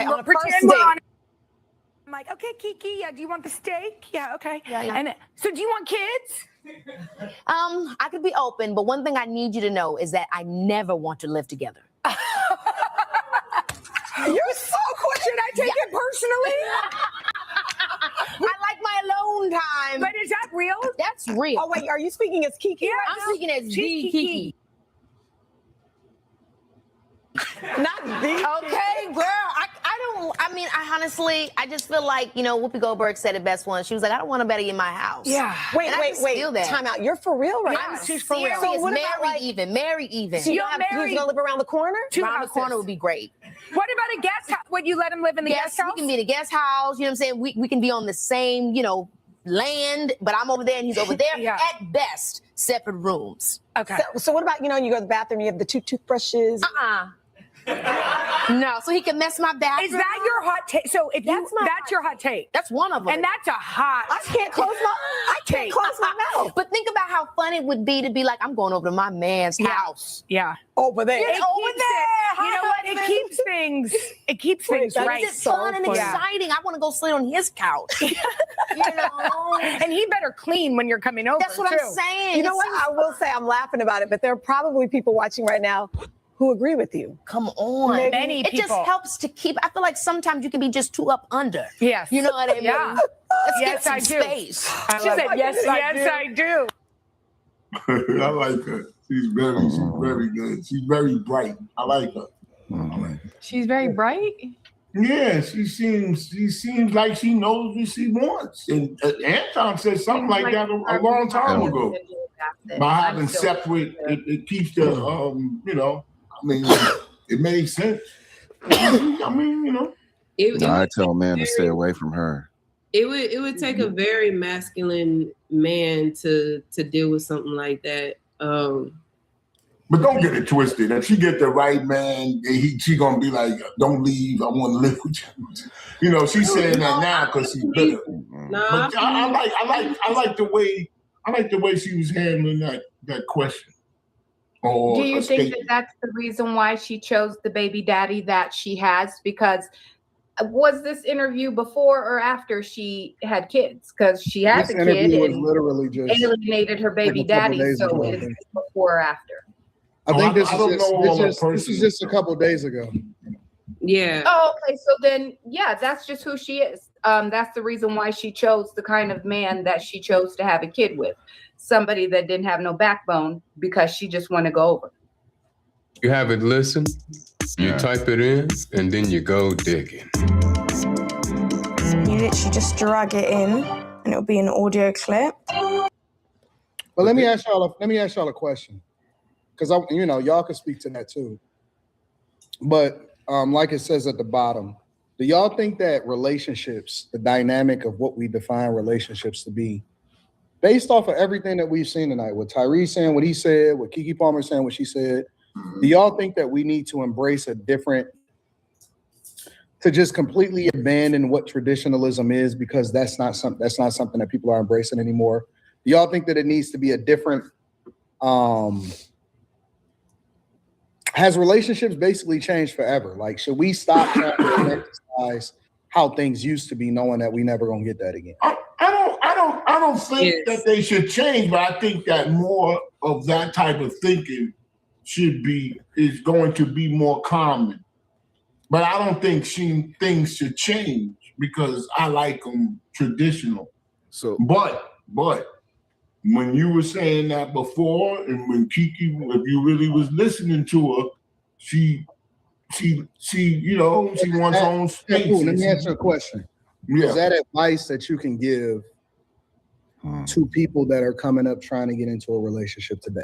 on a first pretend we're date. on. I'm like, okay, Keke, yeah, do you want the steak? Yeah, okay. Yeah. And so do you want kids? I could be open, but one thing I need you to know is that I never want to live together. You're so quick. Should I take it personally? I like my alone time. But is that real? That's real. Oh, wait, are you speaking as Keke? Yeah, I'm speaking as the Keke. Not the Okay, girl. I honestly, I just feel like, Whoopi Goldberg said it best once. She was like, I don't want nobody in my house. Yeah. Wait, And I just feel that. time out. You're for real right I'm now? she's for real. serious. So what about, Marry even. So you don't have who's gonna live around the corner? Around the corner would be great. What about a guest house? Would you let him live in the guest house? We can be in the guest house. You know what I'm saying? We can be on the same, land, but I'm over there and he's over there. Yeah. At best, separate rooms. Okay. So what about, you go to the bathroom, you have the 2 toothbrushes? No, so he can mess my bathroom. Is that your hot take? So if That's that's your hot take. That's one of them. And that's a hot I can't close my mouth. But think about how fun it would be to be like, I'm going over to my man's house. Yeah. Over there. It's over there. You know what? It keeps things right. It's fun and exciting. I want to go sleep on his couch. And he better clean when you're coming over. That's what too. I'm saying. You know what? I will say I'm laughing about it, but there are probably people watching right now who agree with you. Come on. Many it people. just helps to keep. I feel like sometimes you can be just too up under. Yes. You know what I mean? Yeah. Let's Yes, get some I do. space. She said, yes, I do. I like her. She's very good. She's very bright. I like her. She's very bright. Yeah, she seems like she knows what she wants. And Anton said something like that a long time ago. By having separate, it keeps the, it makes sense. I tell a man to stay away from her. It would take a very masculine man to deal with something like that. But don't get it twisted. If she get the right man, she gonna be like, "Don't leave. I want to live with you." She's saying that now because she's bitter. Nah, But I like the way she was handling that question. Do you think that that's the reason why she chose the baby daddy that she has? Because was this interview before or after she had kids? Because she had This the kid interview was and literally just alienated her baby like a couple daddy. days So ago, I is think. this before or after? I think this this is just a couple of days ago. yeah. Oh, okay. So then, yeah, that's just who she is. That's the reason why she chose the kind of man that she chose to have a kid with. Somebody that didn't have no backbone because she just want to go over. You have it listen, you type it in, and then you go digging. You literally just drag it in, and it'll be an audio clip. But let me ask y'all a question, because y'all can speak to that too. But like it says at the bottom, do y'all think that relationships, the dynamic of what we define relationships to be, based off of everything that we've seen tonight, with Tyree saying what he said, with Keke Palmer saying what she said, do y'all think that we need to embrace to just completely abandon what traditionalism is because that's not something that people are embracing anymore? Do y'all think that it needs to be a different? Has relationships basically changed forever? Like, should we stop trying to exercise how things used to be, knowing that we never gonna get that again? I don't think that they should change, but I think that more of that type of thinking is going to be more common. But I don't think things should change because I like them traditional. So, but when you were saying that before, and when Keke, if you really was listening to her, she wants her own space. Cool. Let me ask you a question. Yeah. Is that advice that you can give to people that are coming up trying to get into a relationship today?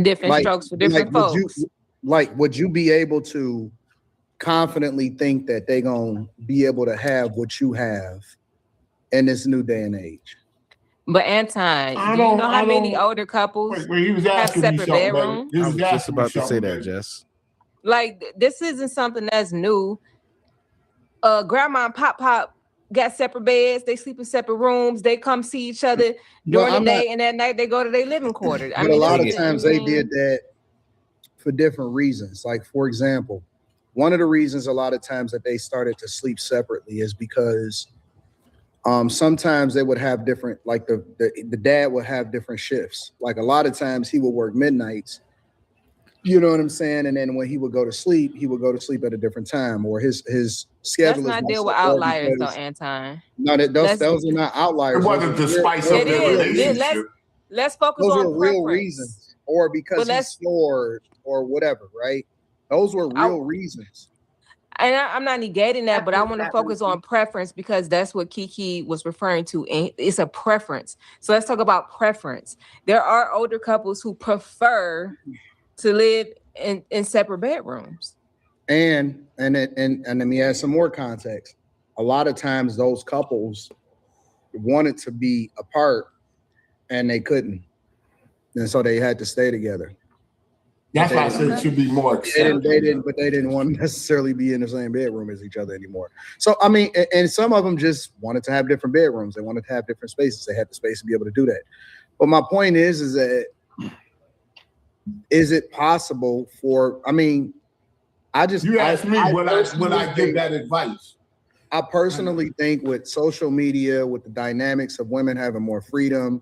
Different strokes for different folks. Would you be able to confidently think that they're gonna be able to have what you have in this new day and age? But Anton, do you know how many older couples have separate bedrooms? I was just about to say that, Jess. Like, this isn't something that's new. Grandma and Pop got separate beds. They sleep in separate rooms. They come see each other during the day, and at night they go to their living quarters. But a lot of times they did that for different reasons. Like, for example, one of the reasons a lot of times that they started to sleep separately is because sometimes they would have different, like the dad would have different shifts. Like a lot of times he would work midnights, you know what I'm saying? And then when he would go to sleep at a different time, or his schedule. Let's not deal with outliers though, Anton. No, those are not outliers. It wasn't the spice of their relationship. Let's focus those on are real reasons, or because he snored or whatever, right? Those were real reasons. And I'm not negating that, but I want to focus on preference because that's what Keke was referring to. And it's a preference. So let's talk about preference. There are older couples who prefer to live in separate bedrooms. And let me add some more context. A lot of times those couples wanted to be apart and they couldn't. And so they had to stay together. That's why I said it should be more acceptable. They didn't want to necessarily be in the same bedroom as each other anymore. So, I mean, and some of them just wanted to have different bedrooms. They wanted to have different spaces. They had the space to be able to do that. But my point is that is it possible for, I mean, you asked me will I give that advice? I personally think with social media, with the dynamics of women having more freedom,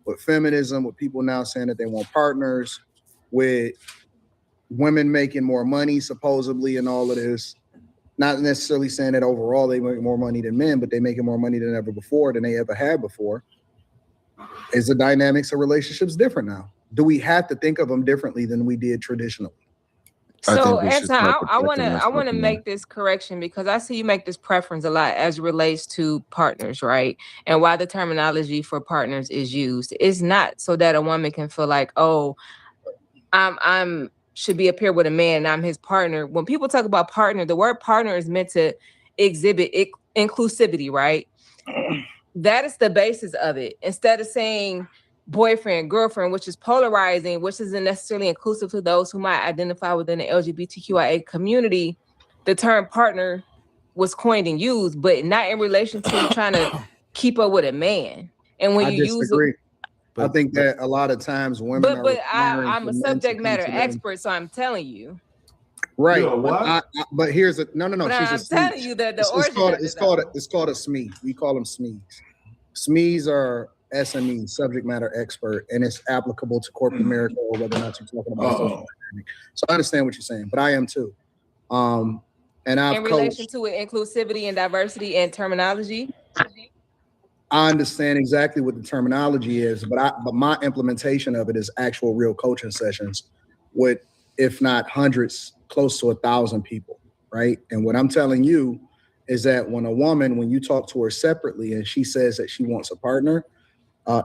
with feminism, with people now saying that they want partners, with women making more money supposedly and all of this, not necessarily saying that overall they make more money than men, but they're making more money than ever before, than they ever had before. Is the dynamics of relationships different now? Do we have to think of them differently than we did traditionally? So, Anton, I want to make this correction because I see you make this preference a lot as it relates to partners, right? And why the terminology for partners is used. It's not so that a woman can feel like, oh, I'm should be up here with a man and I'm his partner. When people talk about partner, the word partner is meant to exhibit inclusivity, right? That is the basis of it. Instead of saying boyfriend, girlfriend, which is polarizing, which isn't necessarily inclusive to those who might identify within the LGBTQIA community, the term partner was coined and used, but not in relation to trying to keep up with a man. And when you disagree. I think that a lot of times women I'm a subject matter expert, so I'm telling you. Right. But here's a no. But I'm telling you that it's called a SME. We call them SMEs. SMEs are SME, subject matter expert, and it's applicable to corporate America or whether or not you're talking about social dynamic. So I understand what you're saying, but I am too. And I've in relation to inclusivity and diversity and terminology. I understand exactly what the terminology is, but my implementation of it is actual real coaching sessions with, if not hundreds, close to 1,000 people, right? And what I'm telling you is that when you talk to her separately and she says that she wants a partner,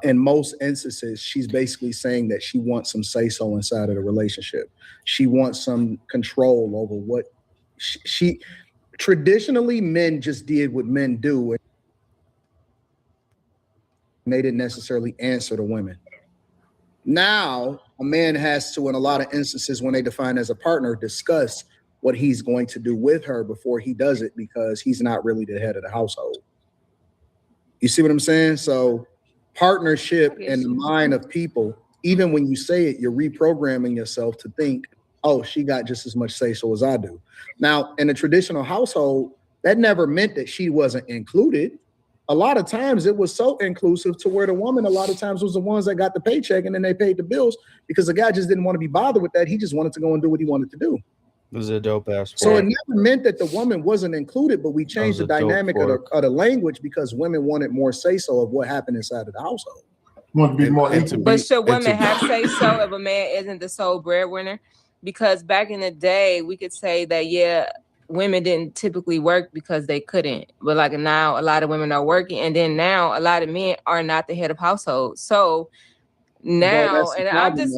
in most instances, she's basically saying that she wants some say-so inside of the relationship. She wants some control over what she traditionally, men just did what men do. And they didn't necessarily answer to women. Now, a man has to, in a lot of instances, when they define as a partner, discuss what he's going to do with her before he does it because he's not really the head of the household. You see what I'm saying? So partnership in the mind of people, even when you say it, you're reprogramming yourself to think, oh, she got just as much say-so as I do. Now, in a traditional household, that never meant that she wasn't included. A lot of times it was so inclusive to where the woman a lot of times was the ones that got the paycheck and then they paid the bills because the guy just didn't want to be bothered with that. He just wanted to go and do what he wanted to do. It was a dope ass. So it never meant that the woman wasn't included, but we changed the dynamic of the language because women wanted more say-so of what happened inside of the household. Want to be more intimate. But should women have say-so if a man isn't the sole breadwinner? Because back in the day, we could say that, yeah, women didn't typically work because they couldn't. But like now, a lot of women are working. And then now a lot of men are not the head of household. So now, and I'm just...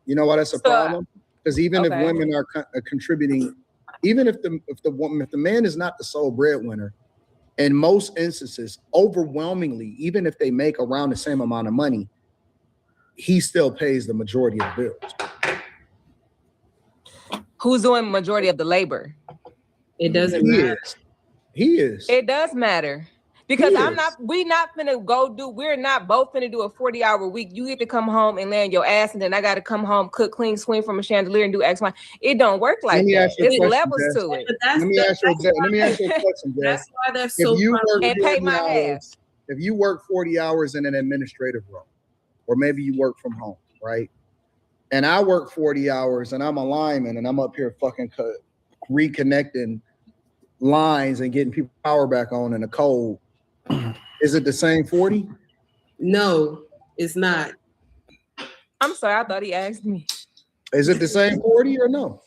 You know why that's a problem? Because even if women are contributing, even if the man is not the sole breadwinner, in most instances, overwhelmingly, even if they make around the same amount of money, he still pays the majority of the bills. Who's doing the majority of the labor? It doesn't matter. He is. It does matter. Because we're not both finna do a 40-hour week. You get to come home and lay on your ass, and then I got to come home, cook, clean, swing from a chandelier, and do X, Y. It don't work like that. There's levels to it. Let me ask you a question, Jess. That's why they're so and pay my half. If you work 40 hours in an administrative role, or maybe you work from home, right? And I work 40 hours and I'm a lineman and I'm up here fucking reconnecting lines and getting people power back on in the cold. Is it the same 40? No, it's not. I'm sorry, I thought he asked me. Is it the same 40 or no?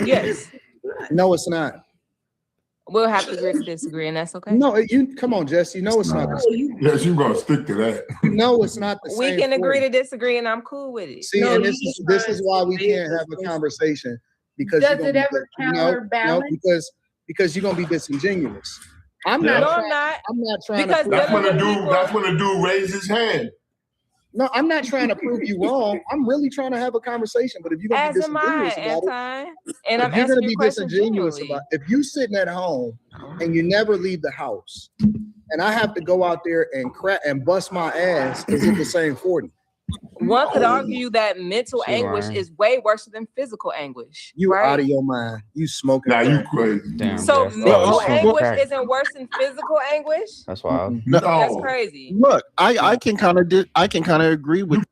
Yes. No, it's not. We'll have to agree to disagree, and that's okay. No, you come on, Jess. You know it's not. Yes, you're gonna stick to that. You know it's not the same. We can agree 40. to disagree, and I'm cool with it. See, and this is why we can't have a conversation because does it ever counterbalance? No, because you're gonna be disingenuous. I'm not trying because to. That's when the dude raised his hand. No, I'm not trying to prove you wrong. I'm really trying to have a conversation. But if you're gonna be disingenuous about it, and I'm you're gonna asking be disingenuous about it. If you sitting at home and you never leave the house, and I have to go out there and bust my ass, is it the same 40? One could argue that mental anguish is way worse than physical anguish. You right? out of your mind. You smoking. Nah, you crazy. Damn, So Jess. mental anguish isn't worse than physical anguish? That's wild. No, That's crazy. look, I can kind of agree with.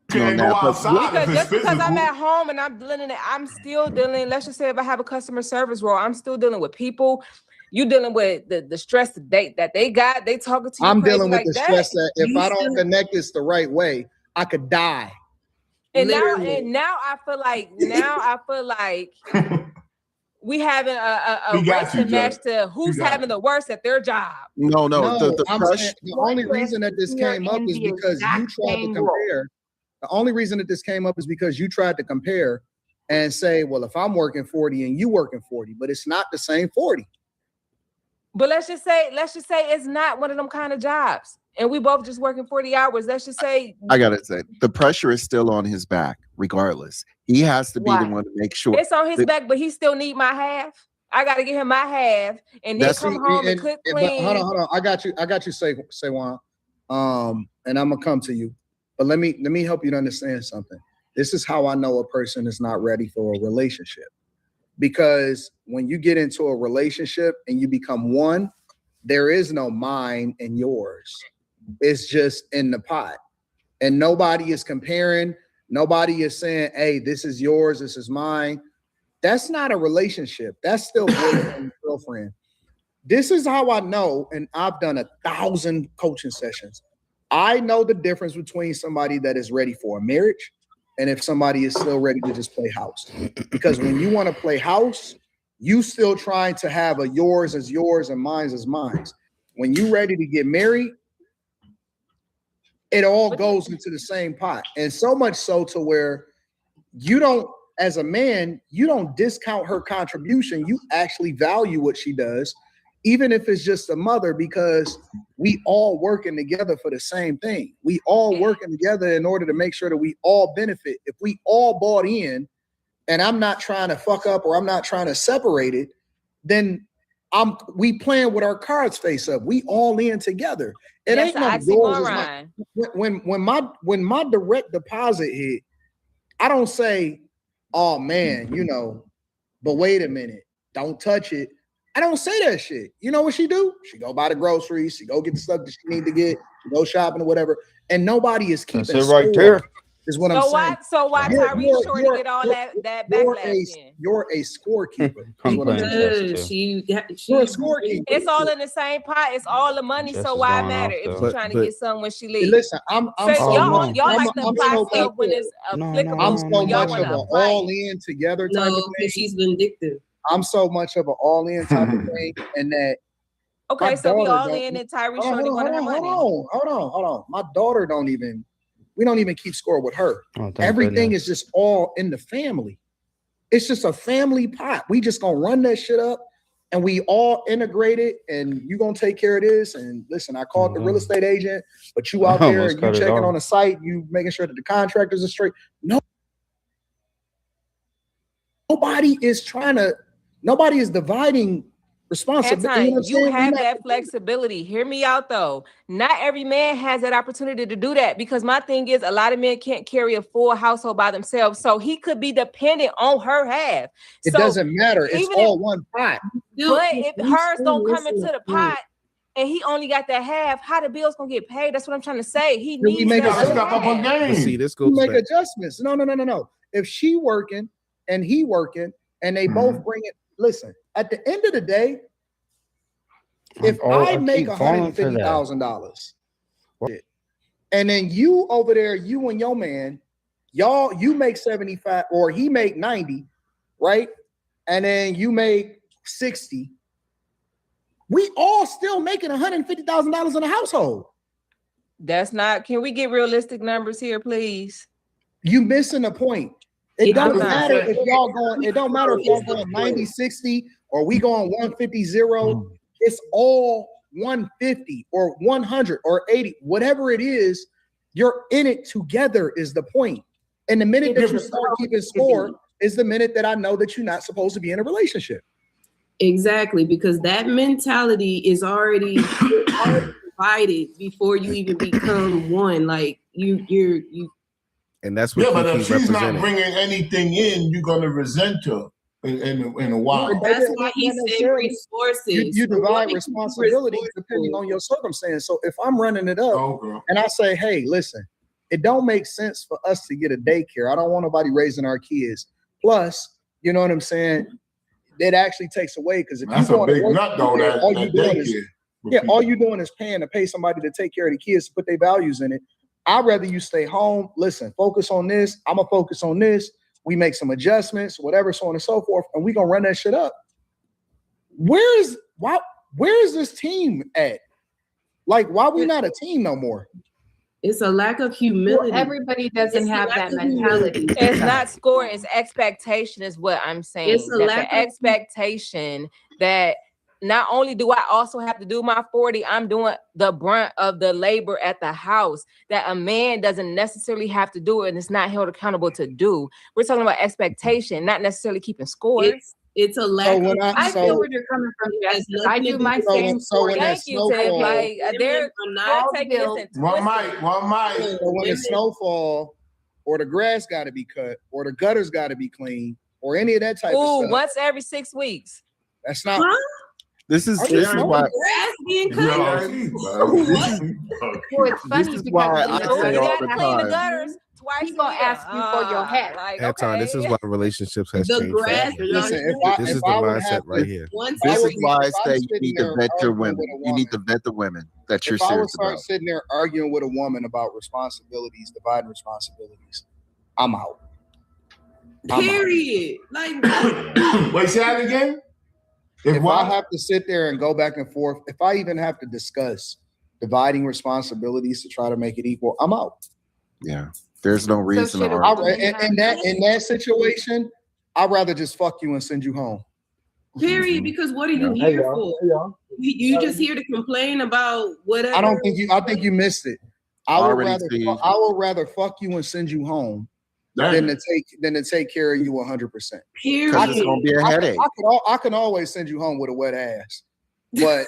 Can't go outside Because just because I'm at home and I'm still dealing. Let's just say if I have a customer service role, I'm still dealing with people. You dealing with the stress that they got. They talking to you. I'm dealing with the that. stress that if I don't connect this the right way, I could die. And now I feel like we having a racing match to who's having the worst at their job. No, the only reason that this came up is because you tried to compare. The only reason that this came up is because you tried to compare and say, well, if I'm working 40 and you working 40, but it's not the same 40. But let's just say it's not one of them kind of jobs. And we both just working 40 hours. Let's just say I gotta say the pressure is still on his back, regardless. He has to be the one to make sure it's on his back, but he still need my half. I gotta get him my half and then come home and cook clean. Hold on. I got you, say one. And I'm gonna come to you. But let me help you to understand something. This is how I know a person is not ready for a relationship. Because when you get into a relationship and you become one, there is no mine and yours. It's just in the pot. And nobody is comparing. Nobody is saying, hey, this is yours, this is mine. That's not a relationship. That's still boyfriend and girlfriend. This is how I know, and I've done 1,000 coaching sessions. I know the difference between somebody that is ready for a marriage and if somebody is still ready to just play house. Because when you want to play house, you still trying to have a yours is yours and mine's is mine's. When you ready to get married, it all goes into the same pot. And so much so to where you don't, as a man, you don't discount her contribution. You actually value what she does, even if it's just a mother, because we all working together for the same thing. We all working together in order to make sure that we all benefit. If we all bought in and I'm not trying to fuck up or I'm not trying to separate it, then we playing with our cards face up. We all in together. It ain't no yours. When my direct deposit hit, I don't say, oh man, but wait a minute, don't touch it. I don't say that shit. You know what she do? She go buy the groceries. She go get the stuff that she need to get. She go shopping or whatever. And nobody is keeping score. Right there. Is what I'm saying. So why Tyrese Shorty get all that backlash in? You're a scorekeeper. You're a scorekeeper. It's all in the same pot. It's all the money. So why matter if you're trying to get some when she leaves? Listen, y'all like to apply stuff when it's applicable. I'm so much of an all-in together type of thing. She's vindictive. I'm so much of an all-in type of thing, and that. Okay, so we all in, and Tyrese Shorty wanted her money. Hold on. My daughter we don't even keep score with her. Everything is just all in the family. It's just a family pot. We just gonna run that shit up and we all integrate it and you gonna take care of this. And listen, I called the real estate agent, but you out there and you checking on the site, you making sure that the contractors are straight. No, nobody is trying to Nobody is dividing responsibility. Anton, you have that flexibility. Hear me out though. Not every man has that opportunity to do that, because my thing is a lot of men can't carry a full household by themselves. So he could be dependent on her half. It doesn't matter. It's all one pot. But if hers don't come into the pot and he only got that half, how the bills gonna get paid? That's what I'm trying to say. He needs that step up on game. See, this goes make back. adjustments. No. If she working and he working and they both bring it, listen, at the end of the day, if I make $150,000 and then you over there, you and your man, you make 75 or he make 90, right? And then you make 60. We all still making $150,000 in a household. That's not, can we get realistic numbers here, please? You missing the point. It don't matter if y'all going, it don't matter if y'all going 90, 60, or we going 150, 0. It's all 150 or 100 or 80, whatever it is, you're in it together is the point. And the minute that you start keeping score is the minute that I know that you're not supposed to be in a relationship. Exactly, because that mentality is already divided before you even become one. Like you. And that's what but if Keke's she's not representing. bringing anything in, you're gonna resent her in a while. But that's why he said resources. You divide responsibility depending on your circumstance. So if I'm running it up and I say, hey, listen, it don't make sense for us to get a daycare. I don't want nobody raising our kids. Plus, you know what I'm saying? It actually takes away, because if that's a big nut though. All you're doing is paying to pay somebody to take care of the kids, to put their values in it. I'd rather you stay home. Listen, focus on this. I'm gonna focus on this. We make some adjustments, whatever, so on and so forth, and we gonna run that shit up. Where is this team at? Like, why we not a team no more? It's a lack of humility. Well, everybody doesn't have that mentality. It's not score, it's expectation is what I'm saying. It's a lack the expectation that not only do I also have to do my 40, I'm doing the brunt of the labor at the house that a man doesn't necessarily have to do it and it's not held accountable to do. We're talking about expectation, not necessarily keeping score. It's a lack of. I feel where you're coming from. Yes, I do my same. Thank you, Tiff. Like they're taking this and one mic. So when it's snowfall, or the grass got to be cut, or the gutters got to be cleaned, or any of that type of stuff. Once every 6 weeks. That's not. This is why. Well, it's funny This is why I say all the clean the time. gutters twice. He's gonna ask you for your hat. Like, Anton, this is why relationships has The changed. grass- Listen, This is the mindset right here. This is why I say you need to vet your women. You need to vet the women that you're If I would serious start about. sitting there arguing with a woman about responsibilities, dividing responsibilities, I'm out. Period. Like, wait, say that again? If I have to sit there and go back and forth, if I even have to discuss dividing responsibilities to try to make it equal, I'm out. Yeah, there's no reason to argue. In that situation, I'd rather just fuck you and send you home. period. Because what are you here for? You just here to complain about whatever. I think you missed it. I would rather fuck you and send you home than to take care of you 100%. Because it's gonna be a headache. I can always send you home with a wet ass, but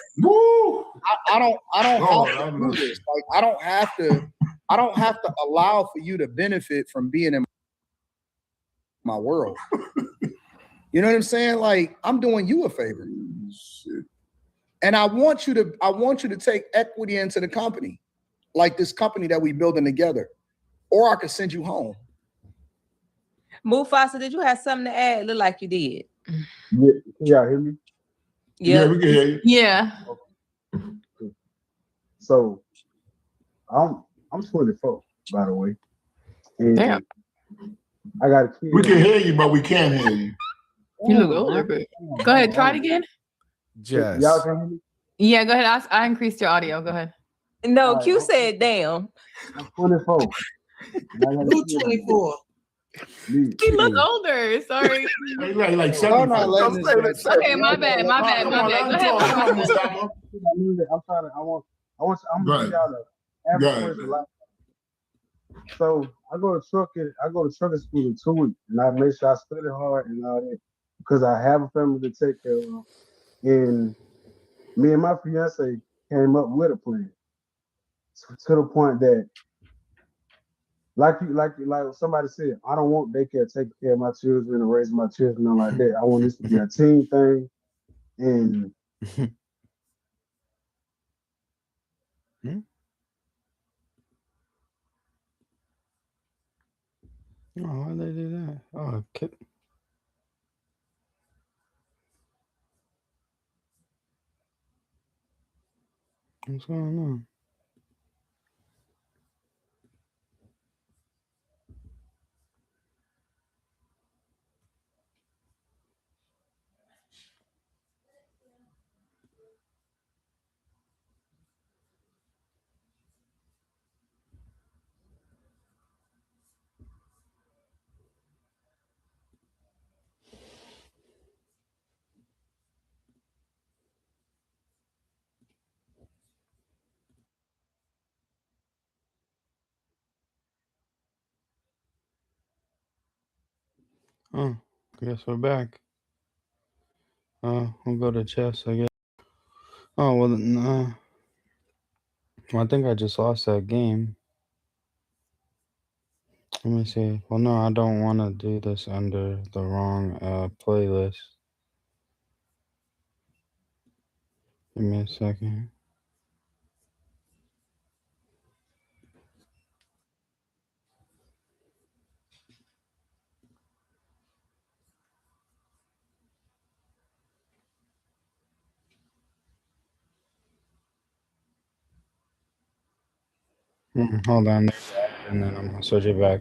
I don't have to do this. Like I don't have to allow for you to benefit from being in my world. You know what I'm saying? Like I'm doing you a favor, and I want you to take equity into the company, like this company that we building together, or I could send you home. Mufasa, did you have something to add? It looked like you did. Yeah, y'all hear me? Yeah, we can hear you. Yeah. Okay. So I'm 24, by the way. And Damn. I got a kid. We can hear you, but we can't hear you. You look older, but go ahead, try it again. Jess. Y'all can hear me? Yeah, go ahead. I increased your audio. Go ahead. No, Q said, "Damn." I'm 24. Who's 24? You look older. Sorry. Like 70. Okay, my bad. Go ahead. I'm gonna y'all to answer a lot. So I go to trucking school in 2 weeks, and I make sure I study hard and all that. because I have a family to take care of, and me and my fiance came up with a plan to the point that, like somebody said, I don't want daycare taking care of my children and raising my children, nothing like that. I want this to be a team thing, and Oh, why'd they do that? Oh, what's going on? Oh, I guess we're back. We'll go to chess, I guess. Oh, well, no. I think I just lost that game. Let me see. Well, no, I don't want to do this under the wrong playlist. Give me a second. Hold on, and then I'm gonna switch it back.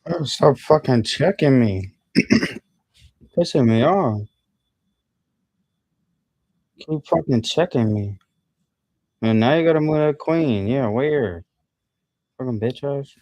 Oh, stop fucking checking me. Pissing me off. Keep fucking checking me. And now you gotta move that queen. Yeah, where? Fucking bitch ass.